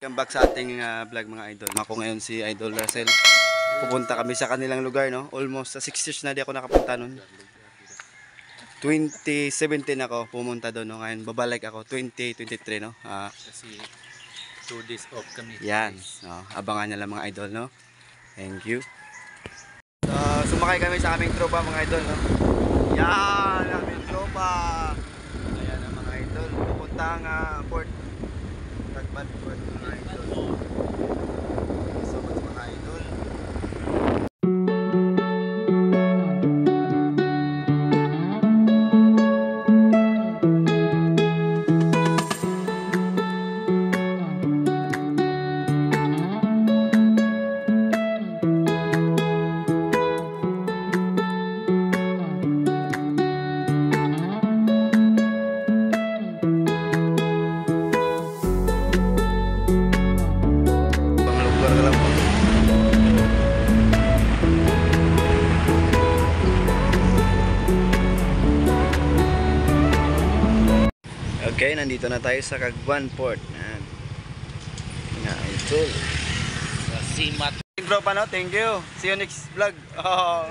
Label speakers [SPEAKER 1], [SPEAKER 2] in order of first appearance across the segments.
[SPEAKER 1] Welcome back sa ating vlog mga idol. Ako ngayon si Idol Russell. Pupunta kami sa kanilang lugar, no? Almost 6 years na di ako nakapunta nun. 2017 ako pumunta doon, no? Ngayon babalik ako 2023, no?
[SPEAKER 2] Kasi 2 days off kami.
[SPEAKER 1] Yan, no? Abangan nyo lang mga idol, no? Thank you. Sumakay kami sa aming tropa mga idol, no? Yan, aming tropa. Ayan ang mga idol. Pupuntang port. Tagban port mga idol. Thank you so much mga idol. Okay, nandito na tayo sa Cagban Port. Yan. Nga, ito.
[SPEAKER 2] Sa Simat.
[SPEAKER 1] Bro, no? Thank you. See you next vlog. Oh,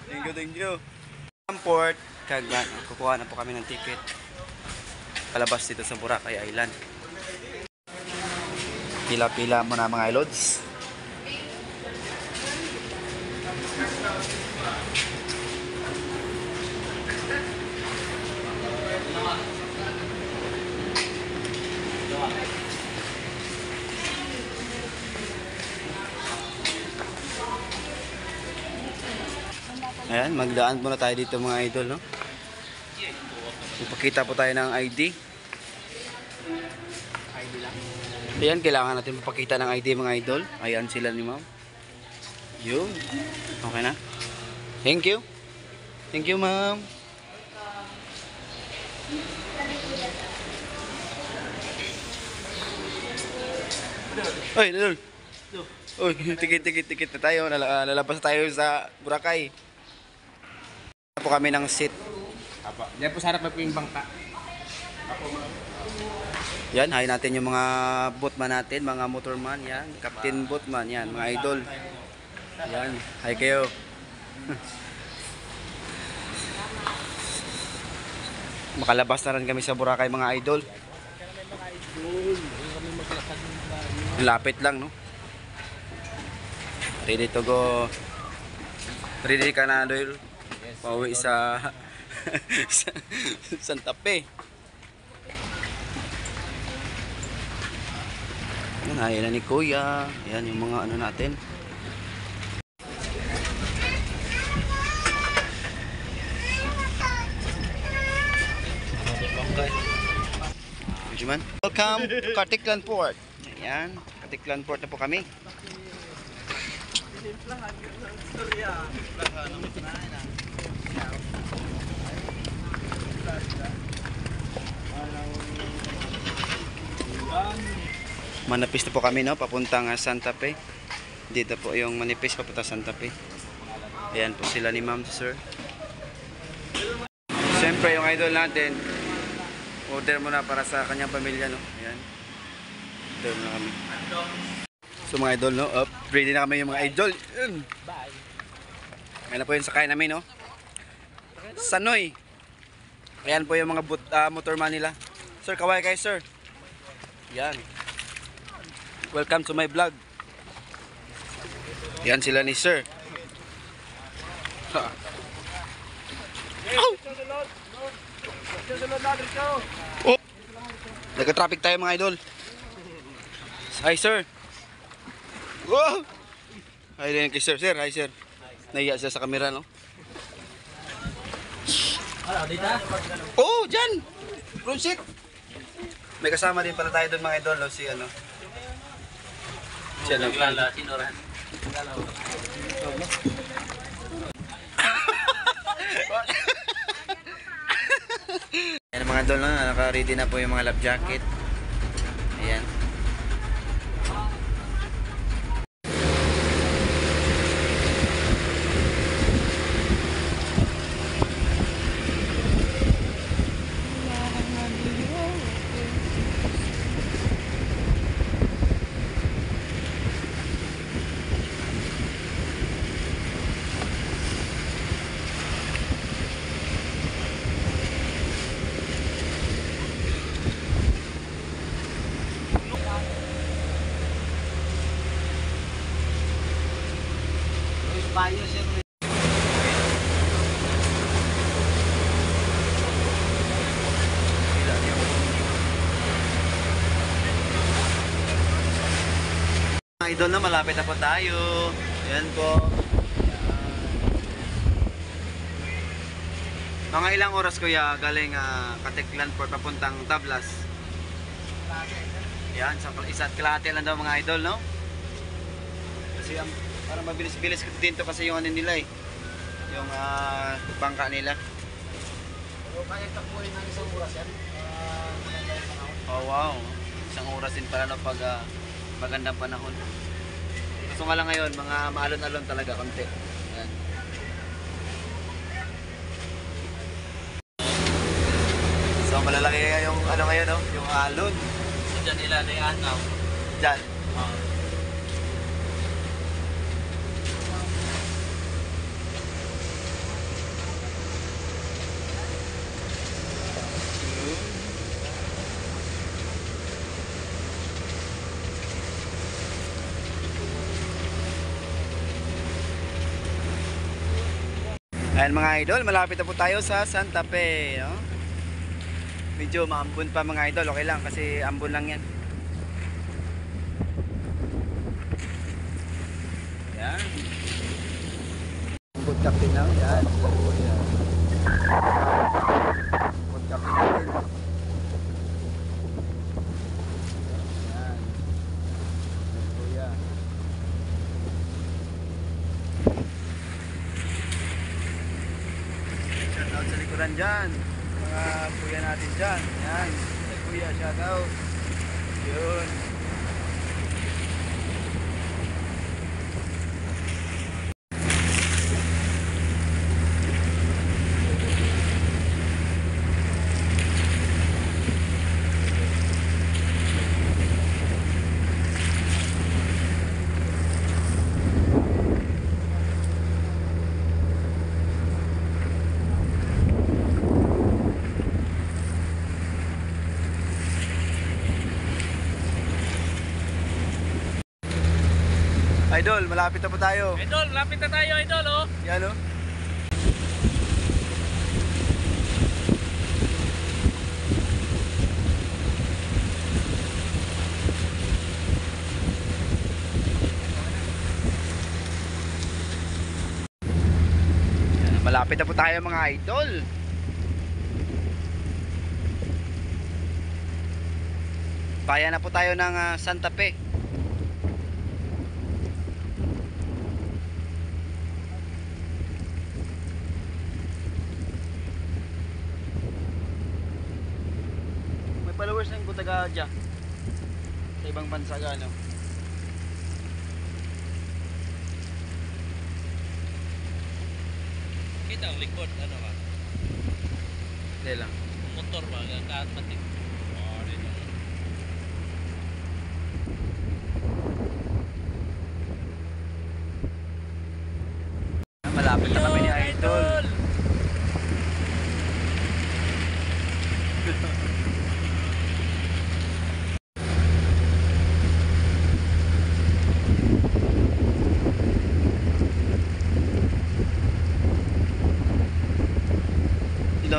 [SPEAKER 1] thank you. Port, Cagban. Kukuha na po kami ng ticket. Palabas dito sa Boracay Island. Pila-pila mo na mga ilods. Ayan, magdaan muna tayo dito mga idol, no? Ipakita po tayo ng ID. Ayan, kailangan natin mapakita ng ID mga idol. Ayan sila ni ma'am. Yun. Okay na? Thank you. Thank you ma'am. Oy, Lul. Oy, tikit na tayo. Lalabas tayo sa Boracay. Po kami ng seat.
[SPEAKER 2] Diyan po sa harap po yung bangka.
[SPEAKER 1] Yan, hay natin yung mga boatman natin, mga motorman, yan, captain boatman, yan, mga idol. Yan, hay kayo. Makalabas na rin kami sa Boracay mga idol. Lapit lang, no? Ready to go. Ready ka na, Doyle? Pauwi sa Santa Fe. Yan, ayan na ni Kuya. Ayan yung mga ano natin. Welcome to Katiklan Port. Ayan, Katiklan Port na po kami. Manipis na po kami, no? Papuntang Santa Fe. Dito po yung manipis papunta Santa Fe. Ayan po sila ni ma'am, sir. Siyempre yung idol natin, order muna para sa kanyang pamilya, no? Ayan. Order muna kami. So mga idol, no? Up. Ready na kami yung mga idol.
[SPEAKER 2] Bye.
[SPEAKER 1] Ayan na po yung sakay namin, no? Sanoy. Ayan po yung mga motorman nila. Sir, kaway kayo, sir. Yan. Welcome to my vlog. Yan sila ni sir. Oh! Nagka-traffic tayo mga idol. Hi sir. Wow! Hi din kay sir. Sir, hi sir. Nahiya siya sa camera, no? Oh, dyan! Front seat! May kasama din pala tayo doon mga idol, no? Si ano? Siya lang.
[SPEAKER 2] Sinoran.
[SPEAKER 1] Ayan mga idol, no? Naka-ready na po yung mga lap jacket. Ayan. idol na, malapit na po tayo. Ayan po. Mga ilang oras kuya galing Katiklan Port papuntang Tablas? Yan, isa't kalahati lang daw mga idol, no? Kasi parang mabilis-bilis din to kasi yung ano nila eh. Yung bangka nila.
[SPEAKER 3] Pero kaya tapuin ng isang oras yan.
[SPEAKER 1] Oh wow, isang oras din pala no, pag magandang panahon. So nga lang ngayon, mga maalon-alon talaga konti. Ayan. So malalaki yung ano ngayon, no? Yung alon.
[SPEAKER 2] So dyan nila na yung anaw.
[SPEAKER 1] Diyan. Ayan mga idol, malapit na po tayo sa Santa Fe, no? Medyo maambon pa mga idol, okay lang kasi ambon lang yan. Ayan. Good captain na, yan. Good captain natin. Ayan. Kuya. Shout out sa likuran dyan. Mga kuya natin dyan. Yan. Kuya, shout out. Yun. Idol, malapit na po tayo.
[SPEAKER 2] Idol, lapit na tayo, idol, oh.
[SPEAKER 1] Yan o. Malapit na po tayo mga idol. Bayan na po tayo ng Santa Fe. May followers ng Butaga dyan sa ibang bansa gano.
[SPEAKER 2] Kita ang likod, ano ka?
[SPEAKER 1] Hindi lang.
[SPEAKER 2] Motor ba? Kahit matik. Oh, dito.
[SPEAKER 1] Malapit na kami ni Idol.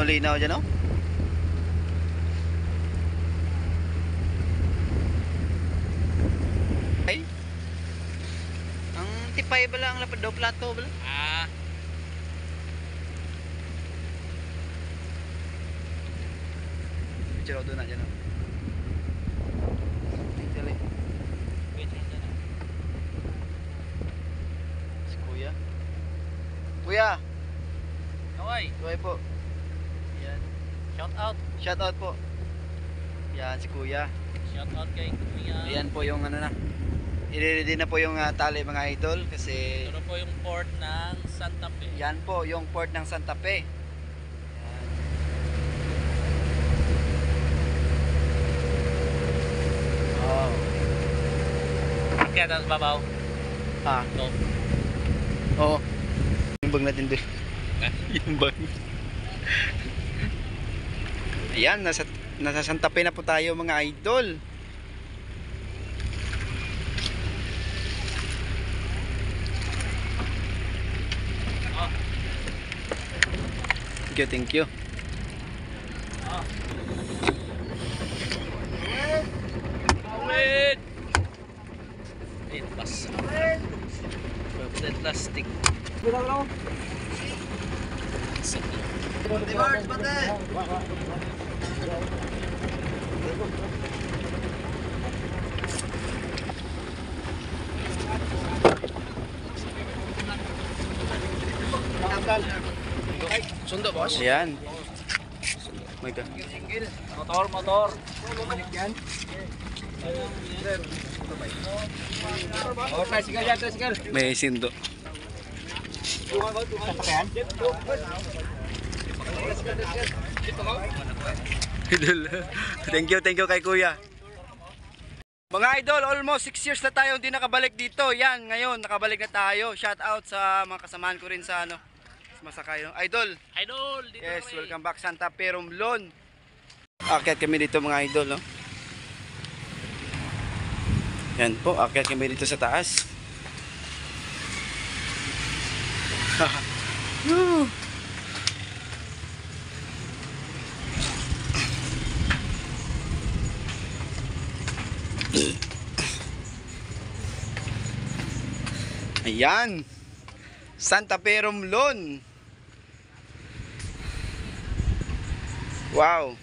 [SPEAKER 1] Linaw dyan, no? Ay, ang tipay bala, ang lapad daw plato bala.
[SPEAKER 2] Ah,
[SPEAKER 1] Picture doon na dyan, no? Ito eh.
[SPEAKER 2] wait, wait, wait.
[SPEAKER 1] Si Kuya. Kuya!
[SPEAKER 2] Kaway,
[SPEAKER 1] Kuya po. Yan.
[SPEAKER 2] shout out.
[SPEAKER 1] Shout out po. Yan, si Kuya.
[SPEAKER 2] Shout out kay Kuya.
[SPEAKER 1] Ayan po yung ano na. I-ready na po yung tali mga idol kasi
[SPEAKER 2] Ito na po yung port ng Santa Fe.
[SPEAKER 1] yan po yung port ng Santa Fe. Yan. Oh.
[SPEAKER 2] Kaya tapos babaw.
[SPEAKER 1] Ah,
[SPEAKER 2] Ito.
[SPEAKER 1] oo. Yung bag natin doon.
[SPEAKER 2] Eh?
[SPEAKER 1] Yung bag. Ayan, nasa Santa Fe na po tayo mga idol.
[SPEAKER 2] Oh.
[SPEAKER 1] Thank you, thank you.
[SPEAKER 2] Oh. Wait! Wait, basta. Plastic.
[SPEAKER 1] Diverse, bate!
[SPEAKER 2] Sundo, boss.
[SPEAKER 1] Ayan. My God.
[SPEAKER 2] Motor.
[SPEAKER 1] May sindo. Idol. Thank you kay Kuya. Mga idol, almost 6 years na tayo hindi nakabalik dito. Yan, ngayon nakabalik na tayo. Shout out sa mga kasamahan ko rin sa ano, Masakay. No? Idol.
[SPEAKER 2] Dito
[SPEAKER 1] Yes,
[SPEAKER 2] kami.
[SPEAKER 1] welcome back Santa Fe Romblon. Akyat kami dito mga idol, no. Yan po, akyat kami dito sa taas. Woo! Ayan, Santa Fe Romblon. Wow.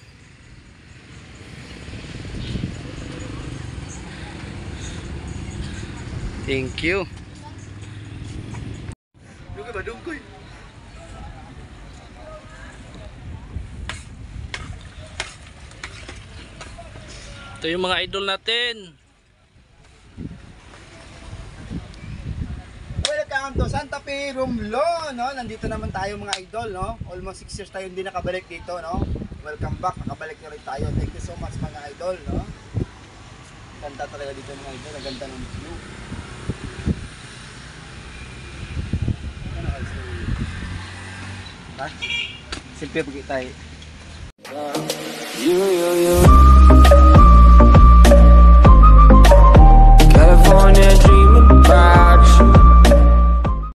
[SPEAKER 1] Thank you. Dugay ba dugay?
[SPEAKER 2] Ito yung mga idol natin.
[SPEAKER 1] Welcome to Santa Fe Romblon, no? Nandito naman tayo mga idol, no? Almost 6 years tayo hindi nakabalik dito, no? Welcome back, nakabalik na rin tayo. Thank you so much mga idol, no? Ganda talaga dito mga idol, ang ganda ng view. Ano else? Ha? Simple pag tayo.